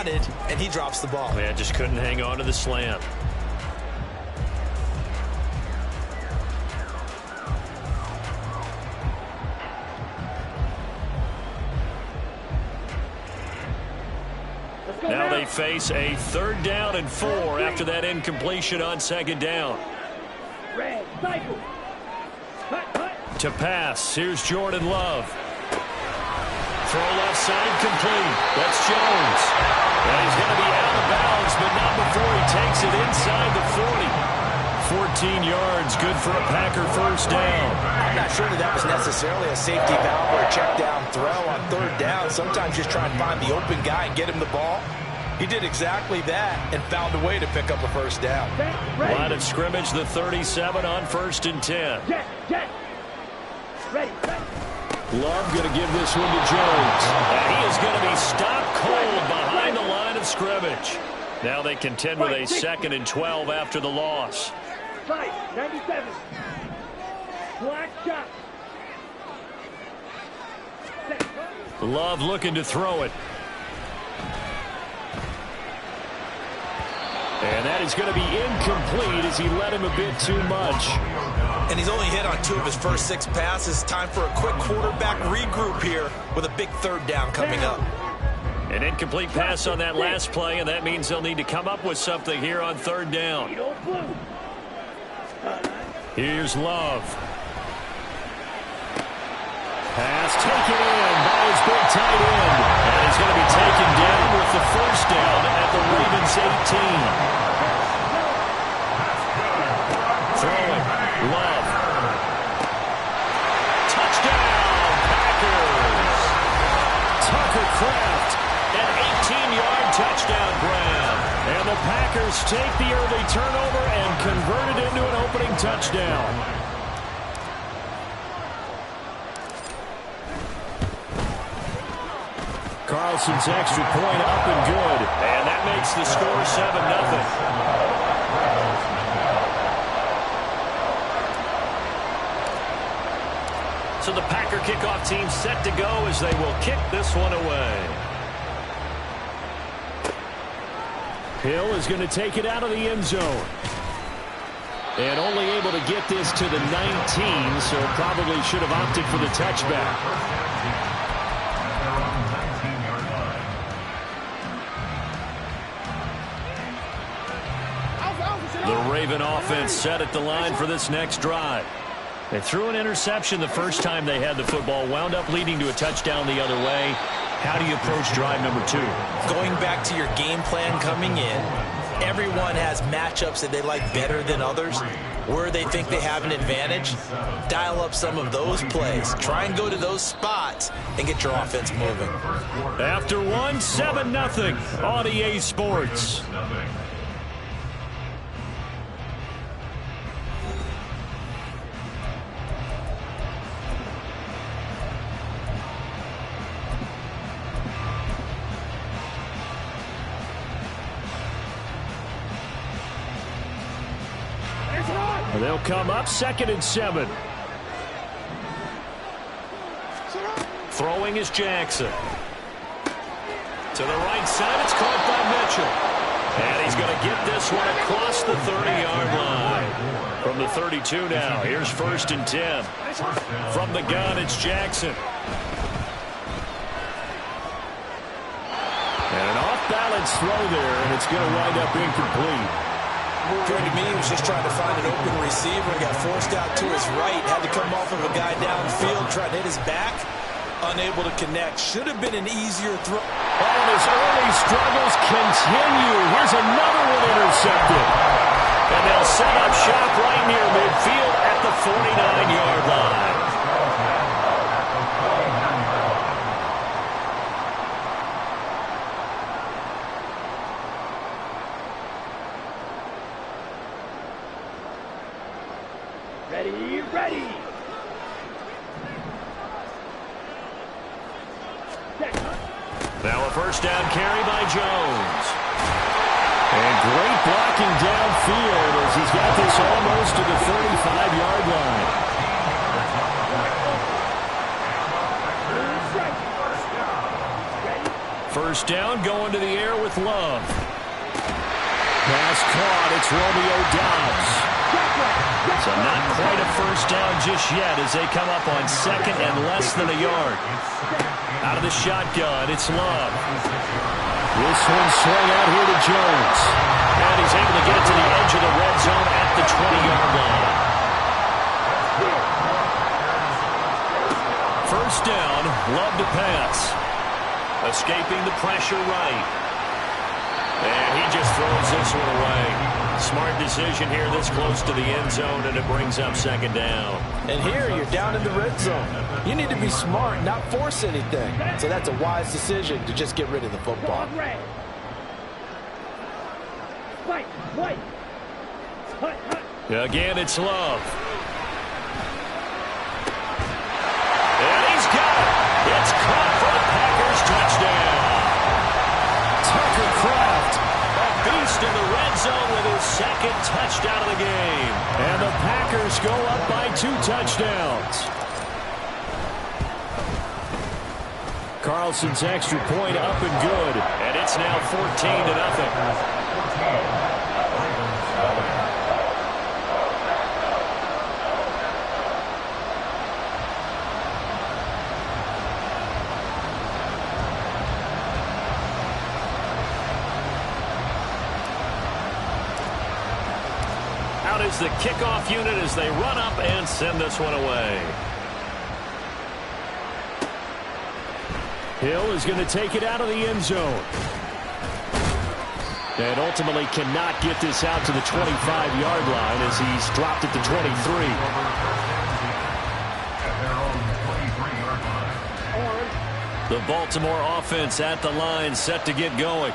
wanted, and he drops the ball. Yeah, just couldn't hang on to the slant. Now they face a 3rd down and 4 after that incompletion on 2nd down. To pass, here's Jordan Love. Throw left side complete. That's Jones. And he's going to be out of bounds, but not before he takes it inside the 40. 14 yards, good for a Packer 1st down. I'm not sure that was necessarily a safety valve or a check down throw on 3rd down. Sometimes just try and find the open guy and get him the ball. He did exactly that and found a way to pick up a 1st down. Line of scrimmage, the 37 on 1st and 10. Love going to give this one to Jones. And he is going to be stopped cold behind the line of scrimmage. Now they contend with a 2nd and 12 after the loss. 97. Black shot. Love looking to throw it. And that is going to be incomplete as he led him a bit too much. And he's only hit on 2 of his first 6 passes. Time for a quick quarterback regroup here with a big 3rd down coming up. An incomplete pass on that last play, and that means they'll need to come up with something here on 3rd down. Here's Love. Pass taken in by his big tight end. And he's going to be taken down with the 1st down at the Ravens 18. Throwing. Love. Touchdown, Packers. Tucker Kraft, an 18-yard touchdown grab. And the Packers take the early turnover and convert it into an opening touchdown. Carlson's extra point up and good. And that makes the score 7-0. So the Packer kickoff team set to go as they will kick this one away. Hill is going to take it out of the end zone. And only able to get this to the 19, so probably should have opted for the touchback. The Raven offense set at the line for this next drive. They threw an interception the first time they had the football, wound up leading to a touchdown the other way. How do you approach drive number 2? Going back to your game plan coming in, everyone has matchups that they like better than others. Where they think they have an advantage, dial up some of those plays. Try and go to those spots and get your offense moving. After 7-0 on EA Sports. They'll come up 2nd and 7. Throwing is Jackson. To the right side, it's caught by Mitchell. And he's going to get this one across the 30-yard line. From the 32 now, here's 1st and 10. From the gun, it's Jackson. And an off-balance throw there, and it's going to wind up incomplete. According to me, he was just trying to find an open receiver and got forced out to his right. Had to come off of a guy downfield, trying to hit his back. Unable to connect. Should have been an easier throw. And his early struggles continue. Here's another one intercepted. And they'll set up shop right near midfield at the 49-yard line. Ready. Now a 1st down carry by Jones. And great blocking downfield as he's got this almost to the 35-yard line. First down, going to the air with Love. Pass caught. It's Romeo Doubs. So not quite a first down just yet as they come up on second and less than a yard. Out of the shotgun, it's Love. This one swung out here to Jones. And he's able to get it to the edge of the red zone at the 20-yard line. First down, Love to pass. Escaping the pressure right. And he just throws this one away. Smart decision here this close to the end zone, and it brings up second down. And here you're down in the red zone. You need to be smart, not force anything. So that's a wise decision to just get rid of the football. Again, it's Love. And he's got it. It's caught for the Packers touchdown. Tucker Kraft, a beast in the red zone with his second touchdown of the game. And the Packers go up by 2 touchdowns. Carlson's extra point up and good. And it's now 14-0. Out is the kickoff unit as they run up and send this one away. Hill is going to take it out of the end zone. And ultimately cannot get this out to the 25-yard line as he's dropped at the 23. The Baltimore offense at the line, set to get going.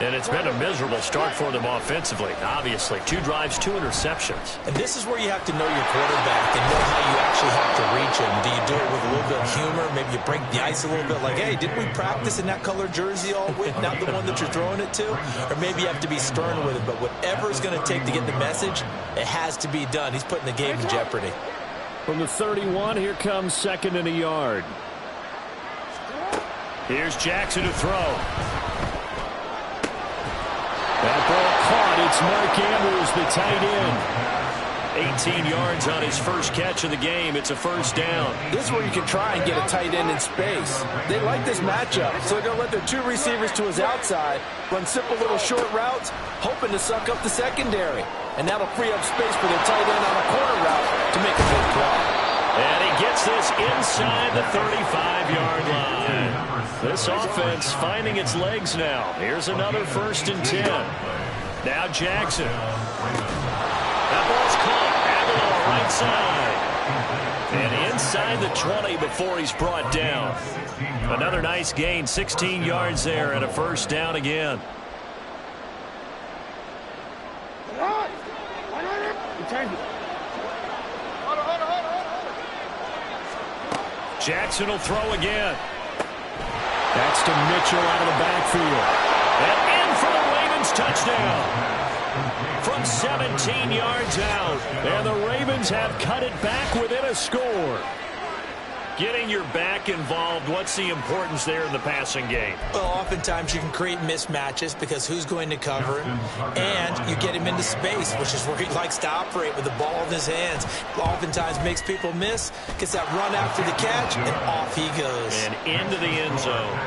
And it's been a miserable start for them offensively, obviously. 2 drives, 2 interceptions. And this is where you have to know your quarterback and know how you actually have to reach him. Do you do it with a little bit of humor? Maybe you break the ice a little bit like, hey, didn't we practice in that color jersey all week? Not the one that you're throwing it to? Or maybe you have to be stern with it. But whatever it's going to take to get the message, it has to be done. He's putting the game in jeopardy. From the 31, here comes second and a yard. Here's Jackson to throw. That ball caught. It's Mark Andrews, the tight end. 18 yards on his first catch of the game. It's a first down. This is where you can try and get a tight end in space. They like this matchup, so they're going to let their 2 receivers to his outside run simple little short routes, hoping to suck up the secondary. And that'll free up space for their tight end on a corner route to make a big play. And he gets this inside the 35-yard line. This offense finding its legs now. Here's another first and 10. Now Jackson. That ball's caught. Aguilar right side. And inside the 20 before he's brought down. Another nice gain. 16 yards there and a first down again. Jackson will throw again. That's to Mitchell out of the backfield. And in for the Ravens touchdown. From 17 yards out. And the Ravens have cut it back within a score. Getting your back involved, what's the importance there in the passing game? Well, oftentimes you can create mismatches because who's going to cover him, and you get him into space, which is where he likes to operate with the ball in his hands. Oftentimes makes people miss, gets that run after the catch, and off he goes. And into the end zone.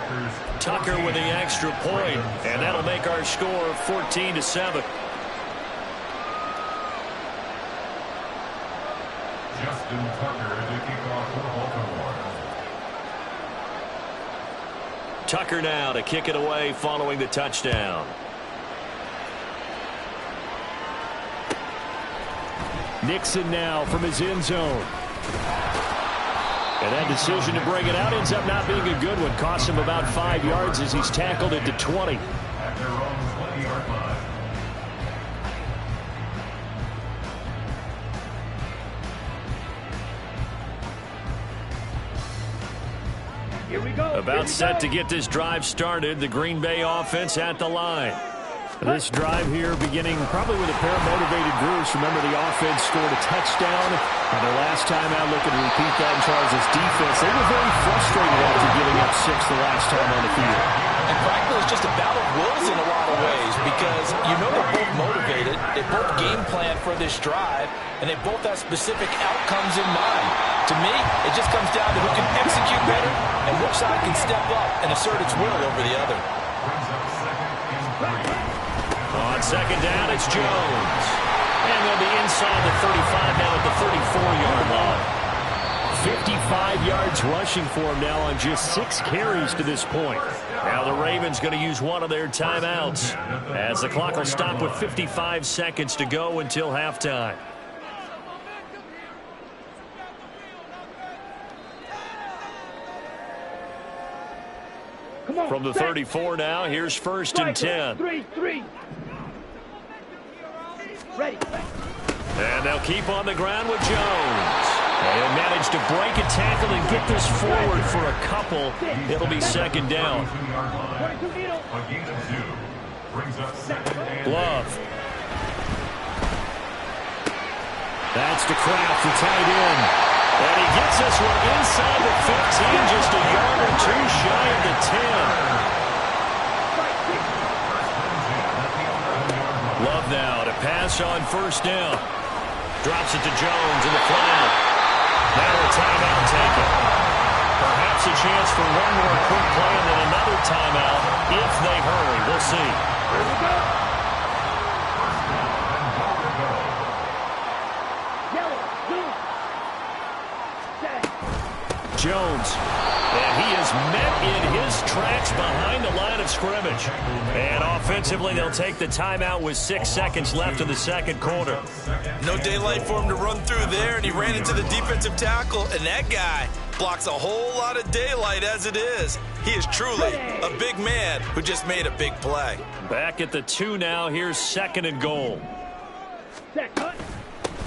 Tucker with the extra point, and that'll make our score 14-7. Justin Tucker to kick off for Baltimore. Tucker now to kick it away following the touchdown. Nixon now from his end zone. And that decision to bring it out ends up not being a good one. Costs him about 5 yards as he's tackled it to 20. At their own 20-yard line. Here we go. About set to get this drive started. The Green Bay offense at the line. This drive here beginning probably with a pair of motivated groups. Remember, the offense scored a touchdown. And their last time out, looking to repeat that in Charles' defense. They were very frustrated after giving up 6 the last time on the field. And frankly, it's just a battle of wills in a lot of ways because you know they're both motivated, they both game plan for this drive, and they both have specific outcomes in mind. To me, it just comes down to who can execute better and which side can step up and assert its will over the other. On second down, it's Jones. And they'll be inside the 35 now at the 34-yard line. 55 yards rushing for him now on just 6 carries to this point. Now the Ravens going to use one of their timeouts as the clock will stop with 55 seconds to go until halftime. From the 34 now, here's 1st and 10. 3-3. Ready. And they'll keep on the ground with Jones. They'll manage to break a tackle and get this forward for a couple. It'll be second down. Love. That's to Kraft, the tight end. And he gets this one inside the 15, just a yard or two shy of the 10. Love now to pass on 1st down. Drops it to Jones in the flat. Now a timeout taken. Perhaps a chance for one more quick play and then another timeout if they hurry. We'll see. Here we go. Jones. And he is met in his tracks behind the line of scrimmage. And offensively, they'll take the timeout with 6 seconds left in the second quarter. No daylight for him to run through there, and he ran into the defensive tackle, and that guy blocks a whole lot of daylight as it is. He is truly a big man who just made a big play. Back at the 2 now. Here's 2nd and goal. Set, cut.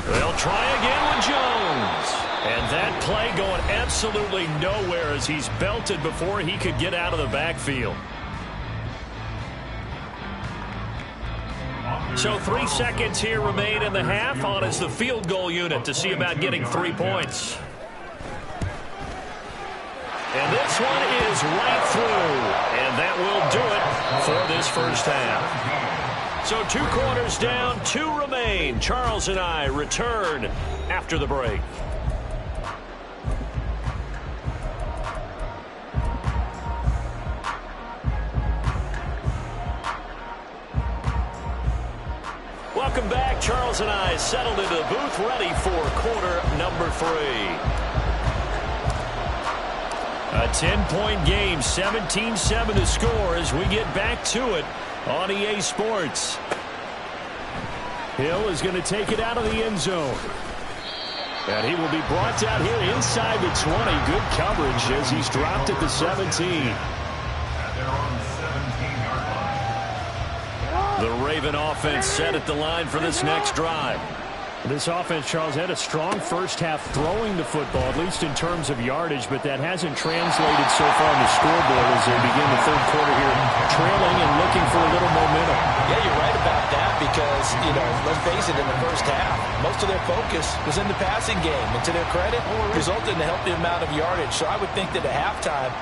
They'll try again with Jones. And that play going absolutely nowhere as he's belted before he could get out of the backfield. So 3 seconds here remain in the half. On is the field goal unit to see about getting 3 points. And this one is right through. And that will do it for this first half. So 2 quarters down, 2 remain. Charles and I return after the break. Welcome back. Charles and I settled into the booth, ready for quarter number 3. A 10-point game, 17-7 to score as we get back to it on EA Sports. Hill is going to take it out of the end zone. And he will be brought down here inside the 20. Good coverage as he's dropped at the 17. The Raven offense set at the line for this next drive. This offense, Charles, had a strong first half throwing the football, at least in terms of yardage, but that hasn't translated so far on the scoreboard as they begin the third quarter here, trailing and looking for a little momentum. Yeah, you're right about that because, let's face it, in the first half, most of their focus was in the passing game. And to their credit, resulted in a healthy amount of yardage. So I would think that at halftime,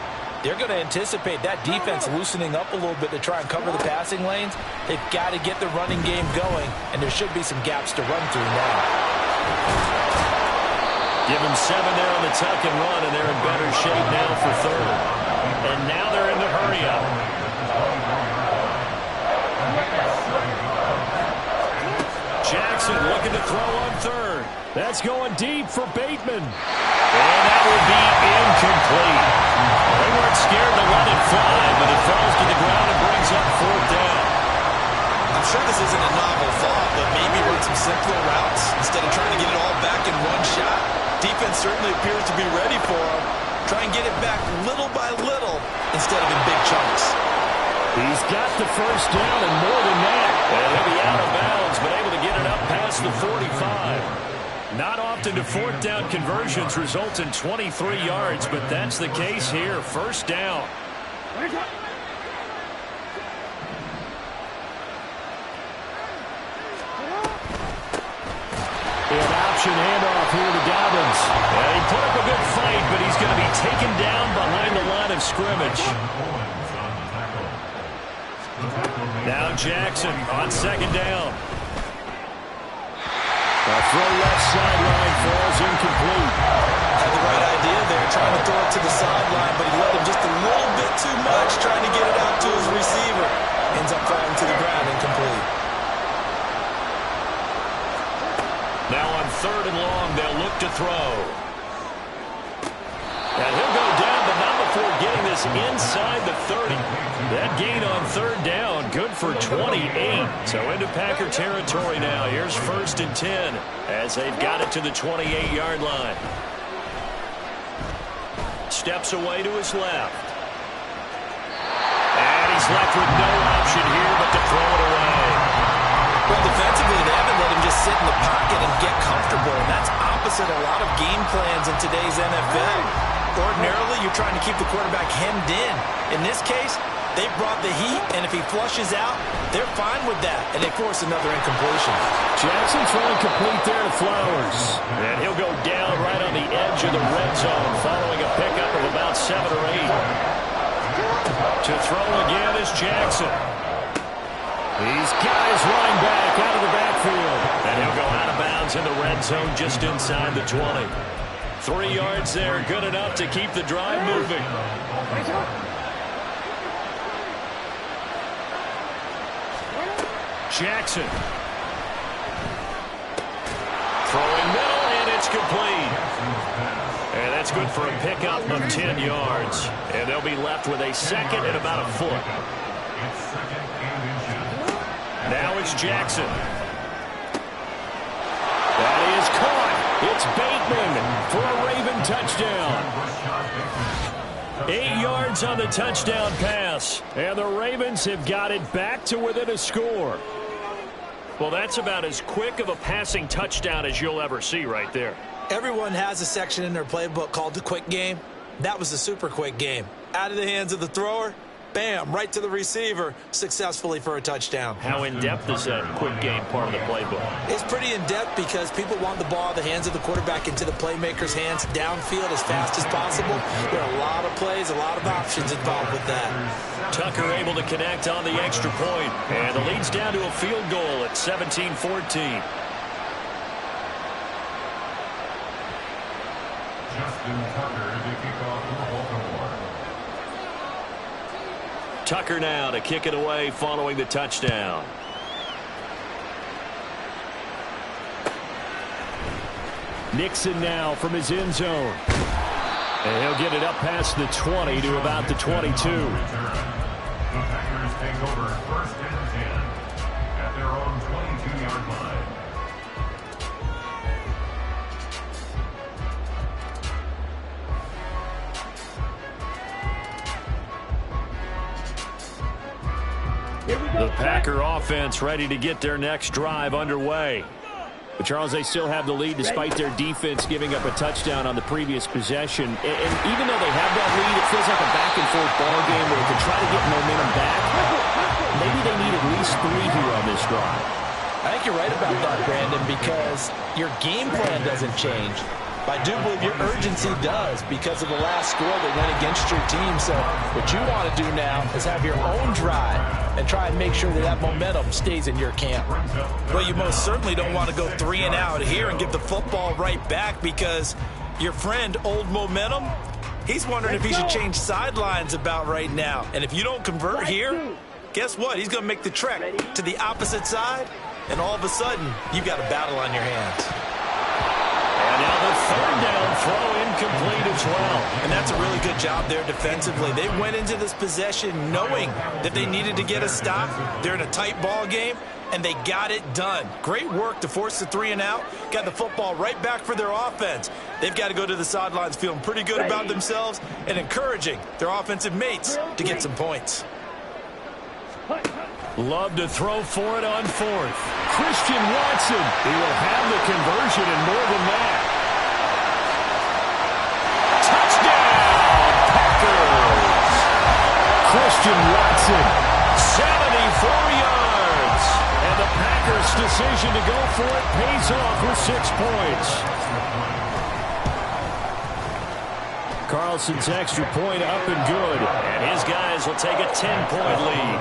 they're going to anticipate that defense loosening up a little bit to try and cover the passing lanes. They've got to get the running game going, and there should be some gaps to run through now. Give them 7 there on the tuck and run, and they're in better shape now for third. And now they're in the hurry up. Jackson looking to throw on third. That's going deep for Bateman. And that will be incomplete. They weren't scared to let it fly, but it falls to the ground and brings up 4th down. I'm sure this isn't a novel thought, but maybe run some simpler routes instead of trying to get it all back in one shot. Defense certainly appears to be ready for him. Try and get it back little by little instead of in big chunks. He's got the first down and more than that. And he'll be out of bounds, but able to get it up past the 45. Not often do 4th down conversions result in 23 yards, but that's the case here. First down. An option handoff here to Dobbins. Yeah, he put up a good fight, but he's going to be taken down behind the line of scrimmage. Now Jackson on second down. A throw left sideline falls incomplete. Had the right idea there, trying to throw it to the sideline, but he let him just a little bit too much, trying to get it out to his receiver. Ends up falling to the ground, incomplete. Now on third and long, they'll look to throw. And he'll go down, but not before getting this inside the 30. That gain on third down, good for 28. So into Packer territory now. Here's 1st and 10 as they've got it to the 28-yard line. Steps away to his left. And he's left with no option here but to throw it away. Well, defensively, they haven't let him just sit in the pocket and get comfortable, and that's opposite a lot of game plans in today's NFL. Ordinarily, you're trying to keep the quarterback hemmed in. In this case, they brought the heat, and if he flushes out, they're fine with that, and they force another incompletion. Jackson throwing complete there to Flowers. And he'll go down right on the edge of the red zone following a pickup of about 7 or 8. To throw again is Jackson. He's got his line back out of the backfield. And he'll go out of bounds in the red zone just inside the 20. 3 yards there, good enough to keep the drive moving. Jackson. Throwing middle, and it's complete. And that's good for a pickup of 10 yards. And they'll be left with a second and about a foot. Now it's Jackson. That is caught. It's Bateman for a Raven touchdown. 8 yards on the touchdown pass. And the Ravens have got it back to within a score. Well, that's about as quick of a passing touchdown as you'll ever see right there. Everyone has a section in their playbook called the quick game. That was the super quick game. Out of the hands of the thrower, bam, right to the receiver, successfully for a touchdown. How in-depth is that quick game part of the playbook? It's pretty in-depth because people want the ball in the hands of the quarterback into the playmaker's hands downfield as fast as possible. There are a lot of plays, a lot of options involved with that. Tucker able to connect on the extra point, and the lead's down to a field goal at 17-14. Justin Tucker to kick off for Baltimore. Tucker now to kick it away following the touchdown. Nixon now from his end zone. And he'll get it up past the 20 to about the 22. The Packers take over 1st and 10 at their own 22-yard line. The Packer offense ready to get their next drive underway. But Charles, they still have the lead despite their defense giving up a touchdown on the previous possession. And even though they have that lead, it feels like a back-and-forth ball game where they can try to get momentum back. Maybe they need at least 3 here on this drive. I think you're right about that, Brandon, because your game plan doesn't change. But I do believe your urgency does because of the last score that went against your team. So what you want to do now is have your own drive and try and make sure that that momentum stays in your camp. Well, you most certainly don't want to go 3 and out here and give the football right back because your friend, Old Momentum, he's wondering if he should change sidelines about right now. And if you don't convert here, guess what? He's going to make the trek to the opposite side, and all of a sudden, you've got a battle on your hands. And now the 3rd down throw incomplete as well. And that's a really good job there defensively. They went into this possession knowing that they needed to get a stop. They're in a tight ball game, and they got it done. Great work to force the 3 and out. Got the football right back for their offense. They've got to go to the sidelines feeling pretty good about themselves and encouraging their offensive mates to get some points. Love to throw for it on 4th. Christian Watson, he will have the conversion and more than that. Touchdown, Packers! Christian Watson. 74 yards. And the Packers' decision to go for it pays off with 6 points. Carlson's extra point up and good. And his guys will take a 10-point lead.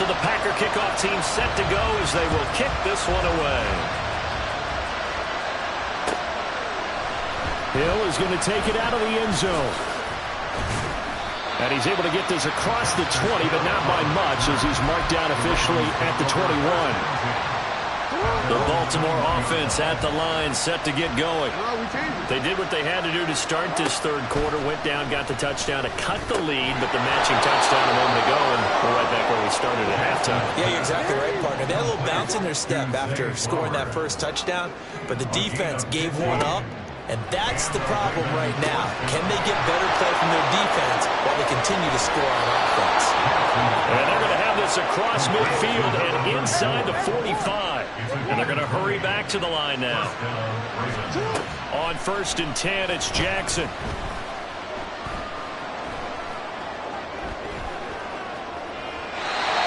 So the Packer kickoff team set to go as they will kick this one away. Hill is going to take it out of the end zone. And he's able to get this across the 20, but not by much as he's marked down officially at the 21. The Baltimore offense at the line, set to get going. They did what they had to do to start this third quarter. Went down, got the touchdown to cut the lead, but the matching touchdown a moment ago, and we're right back where we started at halftime. Yeah, you're exactly right, partner. They had a little bounce in their step after scoring that first touchdown, but the defense gave one up, and that's the problem right now. Can they get better play from their defense while they continue to score on offense? And they're going to have this across midfield and inside the 45. And they're going to hurry back to the line now. On 1st and 10, it's Jackson.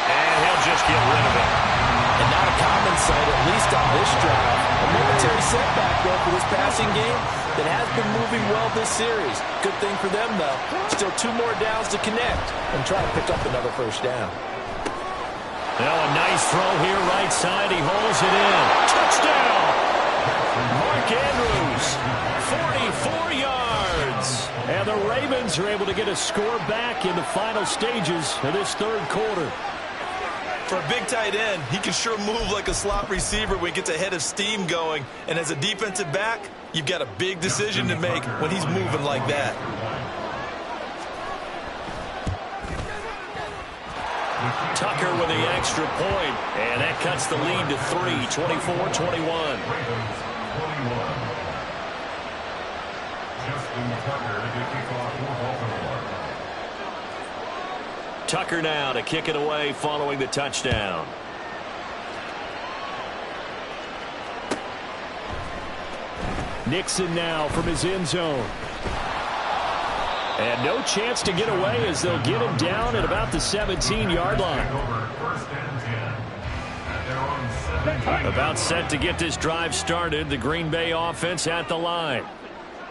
And he'll just get rid of it. And not a common sight, at least on this drive. A momentary setback, though, for this passing game that has been moving well this series. Good thing for them, though. Still 2 more downs to connect and try to pick up another first down. Now a nice throw here, right side. He holds it in. Touchdown! Mark Andrews, 44 yards. And the Ravens are able to get a score back in the final stages of this third quarter. For a big tight end, he can sure move like a slot receiver when he gets a head of steam going. And as a defensive back, you've got a big decision to make when he's moving like that. Tucker with the extra point, and that cuts the lead to 3, 24-21. Tucker now to kick it away following the touchdown. Nixon now from his end zone. And no chance to get away as they'll get him down at about the 17-yard line. About set to get this drive started. The Green Bay offense at the line.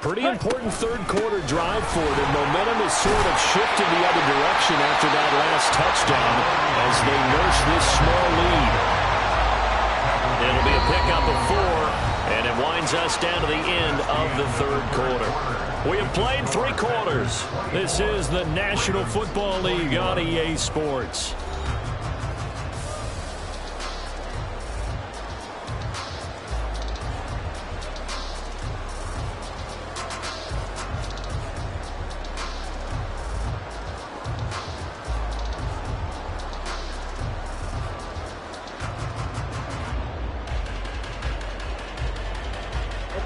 Pretty important third quarter drive for them. Momentum has sort of shifted the other direction after that last touchdown as they nurse this small lead. It'll be a pickup of 4, and it winds us down to the end of the third quarter. We have played 3 quarters. This is the National Football League on EA Sports.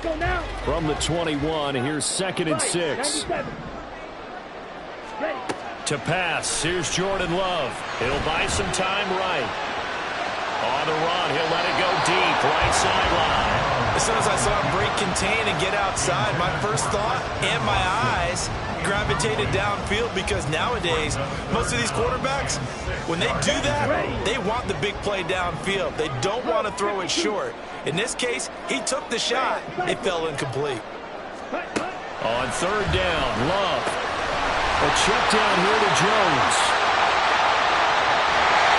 Go now. From the 21, here's 2nd and 6. Ready. To pass, here's Jordan Love. He'll buy some time right. On the run, he'll let it go deep, right sideline. As soon as I saw him break contain and get outside, my first thought and my eyes gravitated downfield because nowadays, most of these quarterbacks, when they do that, they want the big play downfield. They don't want to throw it short. In this case, he took the shot. It fell incomplete. On 3rd down, Love. A check down here to Jones.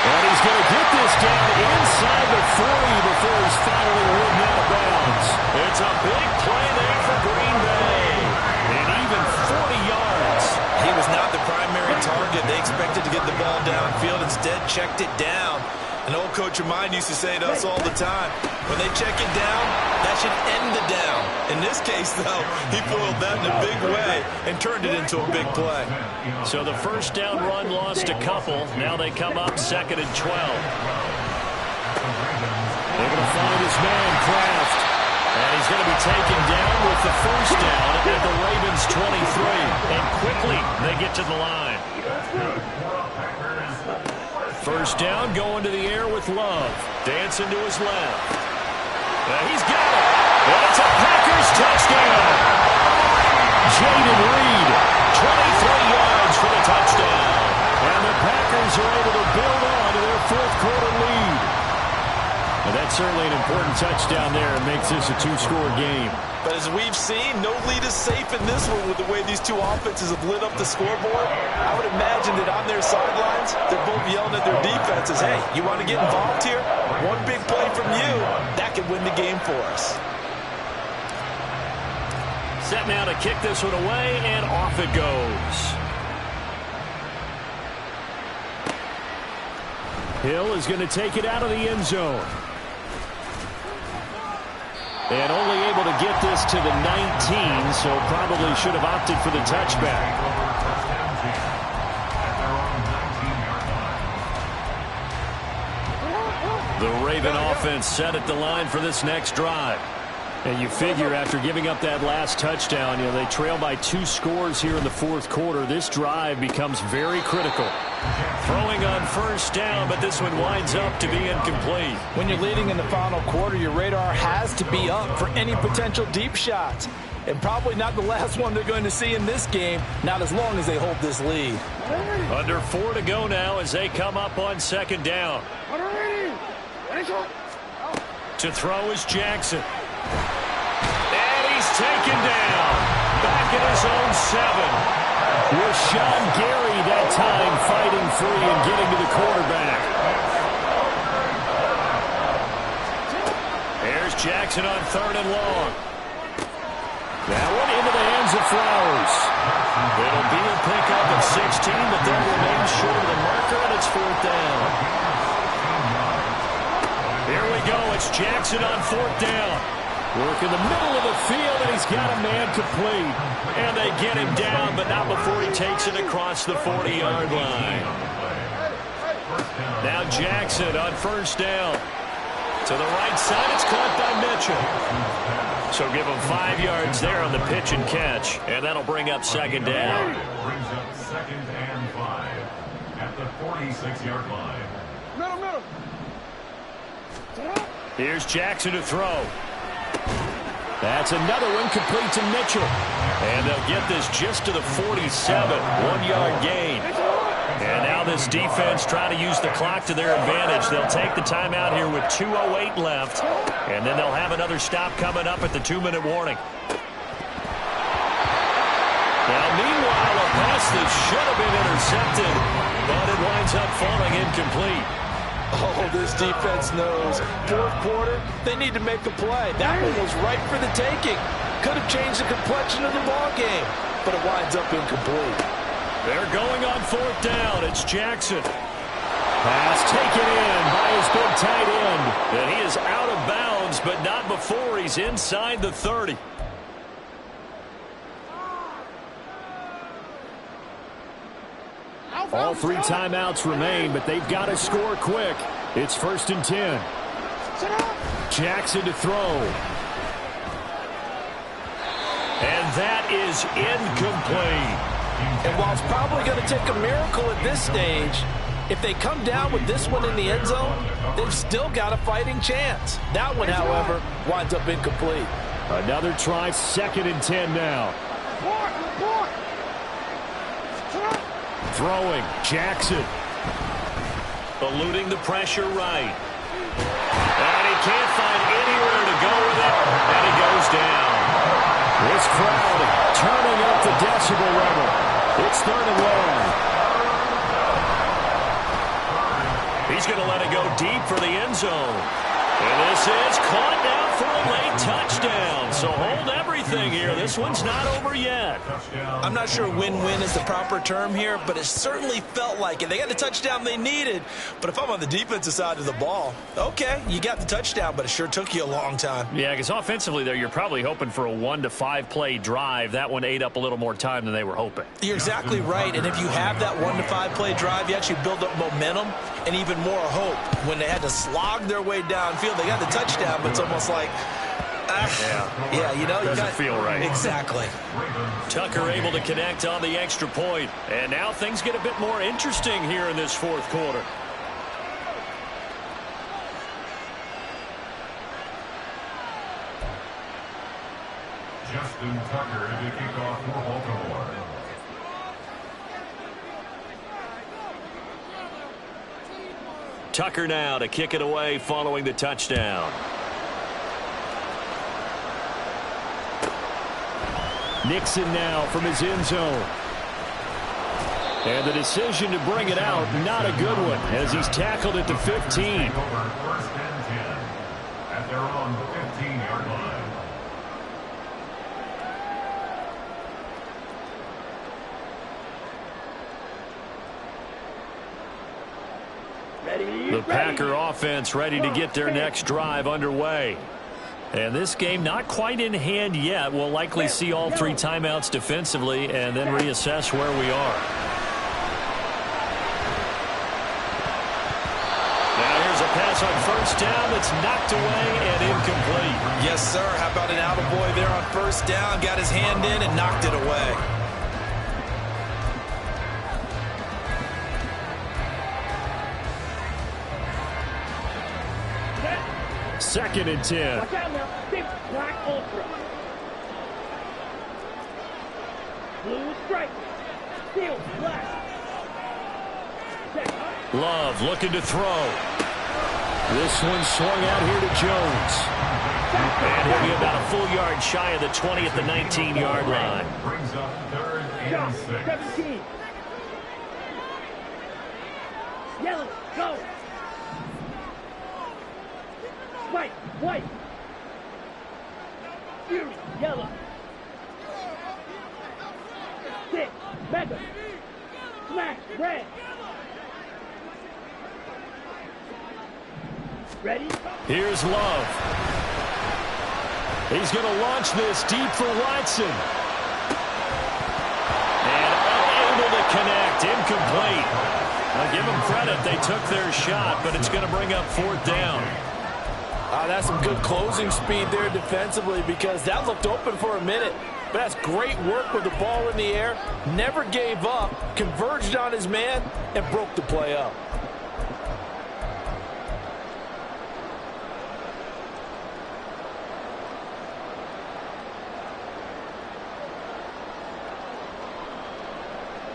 And he's going to get this down inside the 40 before he's finally ridden out of bounds. It's a big play there for Green Bay. And even 40 yards. He was not the primary target. They expected to get the ball downfield. Instead, checked it down. An old coach of mine used to say to us all the time, when they check it down, that should end the down. In this case, though, he foiled that in a big way and turned it into a big play. So the first down run lost a couple. Now they come up 2nd and 12. They're going to find his man, Kraft. And he's going to be taken down with the first down at the Ravens 23. And quickly they get to the line. First down, going to the air with Love. Dancing to his left. He's got it. And it's a Packers touchdown. Jaden Reed, 23 yards for the touchdown. And the Packers are able to build on to their 4th quarter lead. And that's certainly an important touchdown there. It makes this a two-score game. But as we've seen, no lead is safe in this one with the way these two offenses have lit up the scoreboard. I would imagine that on their sidelines, they're both yelling at their defenses, hey, you want to get involved here? One big play from you, that could win the game for us. Set now to kick this one away, and off it goes. Hill is going to take it out of the end zone. And only able to get this to the 19, so probably should have opted for the touchback. The Raven offense set at the line for this next drive. And you figure after giving up that last touchdown, they trail by 2 scores here in the fourth quarter. This drive becomes very critical. Throwing on first down, but this one winds up to be incomplete. When you're leading in the final quarter, your radar has to be up for any potential deep shots. And probably not the last one they're going to see in this game, not as long as they hold this lead. Under 4 to go now as they come up on second down. To throw is Jackson. And he's taken down. Back at his own 7. With Sean Gary that time fighting free and getting to the quarterback. There's Jackson on 3rd and long. That one into the hands of Flowers. It'll be a pickup of 16, but they'll remain short of the marker, and it's 4th down. Here we go. It's Jackson on 4th down. Work in the middle of the field, and he's got a man complete. And they get him down, but not before he takes it across the 40-yard line. Now Jackson on first down. To the right side, it's caught by Mitchell. So give him 5 yards there on the pitch and catch, and that'll bring up second down. Brings up 2nd and 5 at the 46-yard line. Here's Jackson to throw. That's another one complete to Mitchell. And they'll get this just to the 47, 1-yard gain. And now this defense trying to use the clock to their advantage. They'll take the timeout here with 2:08 left. And then they'll have another stop coming up at the 2-minute warning. Now, meanwhile, a pass that should have been intercepted, but it winds up falling incomplete. Oh, this defense knows. Fourth quarter, they need to make a play. That one was right for the taking. Could have changed the complexion of the ball game, but it winds up incomplete. They're going on 4th down. It's Jackson. Pass taken in by his big tight end. And he is out of bounds, but not before he's inside the 30. All 3 timeouts remain, but they've got to score quick. It's 1st and 10. Jackson to throw. And that is incomplete. And while it's probably going to take a miracle at this stage, if they come down with this one in the end zone, they've still got a fighting chance. That one, however, winds up incomplete. Another try, 2nd and 10 now. Throwing, Jackson. Eluding the pressure right. And he can't find anywhere to go with it, and he goes down. This crowd turning up the decibel level. It's 3rd and long. He's going to let it go deep for the end zone. And this is caught now for a late touchdown. So hold everything here. This one's not over yet. I'm not sure win-win is the proper term here, but it certainly felt like it. They got the touchdown they needed, but if I'm on the defensive side of the ball, okay, you got the touchdown, but it sure took you a long time. Yeah, because offensively there, you're probably hoping for a 1 to 5 play drive. That one ate up a little more time than they were hoping. You're exactly right, and if you have that 1 to 5 play drive, you actually build up momentum and even more hope. When they had to slog their way downfield, they got the touchdown, but it's almost like, yeah, you know, doesn't feel right. Exactly. Tucker able to connect on the extra point, and now things get a bit more interesting here in this fourth quarter. Justin Tucker to kick off for Baltimore. Tucker now to kick it away following the touchdown. Nixon now from his end zone. And the decision to bring it out, not a good one, as he's tackled at the 15. First and 10 at their own 15-yard line. Ready. The Packer offense ready to get their next drive underway. And this game not quite in hand yet. We'll likely see all 3 timeouts defensively and then reassess where we are. Now here's a pass on first down that's knocked away and incomplete. Yes, sir. How about an attaboy there on first down? Got his hand in and knocked it away. Second and 10. Watch out now. Big black ultra. Blue stripe. Steel black. Set. Love looking to throw. This one swung out here to Jones. And he'll be about a full yard shy of the 20 at the 19-yard line. Brings up 3rd Shot. and 6. 17. Yellow. Go. White. White. Fury. Yellow. 6. Mega. Smash. Red. Ready? Here's Love. He's going to launch this deep for Watson. And unable to connect. Incomplete. I'll give them credit. They took their shot, but it's going to bring up 4th down. That's some good closing speed there defensively, because that looked open for a minute. But that's great work with the ball in the air. Never gave up, converged on his man, and broke the play up.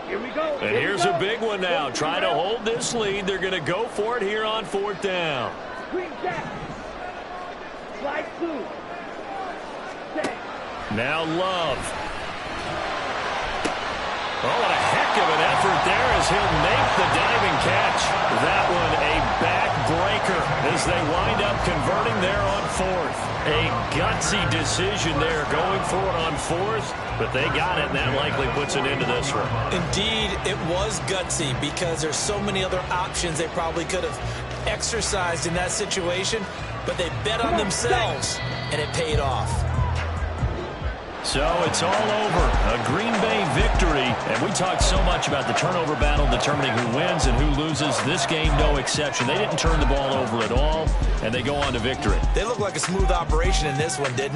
Here we go. And here's a big one now. Try to hold this lead. They're going to go for it here on 4th down. Green jack. Slide through. Set. Now Love. Oh, what a heck of an effort there as he'll make the diving catch. That one a backbreaker as they wind up converting there on 4th. A gutsy decision there going for it on 4th, but they got it, and that likely puts an end to this one. Indeed, it was gutsy, because there's so many other options they probably could have exercised in that situation, but they bet on themselves, and it paid off. So it's all over. A Green Bay victory. And we talked so much about the turnover battle determining who wins and who loses. This game, no exception. They didn't turn the ball over at all, and they go on to victory. They look like a smooth operation in this one, didn't they?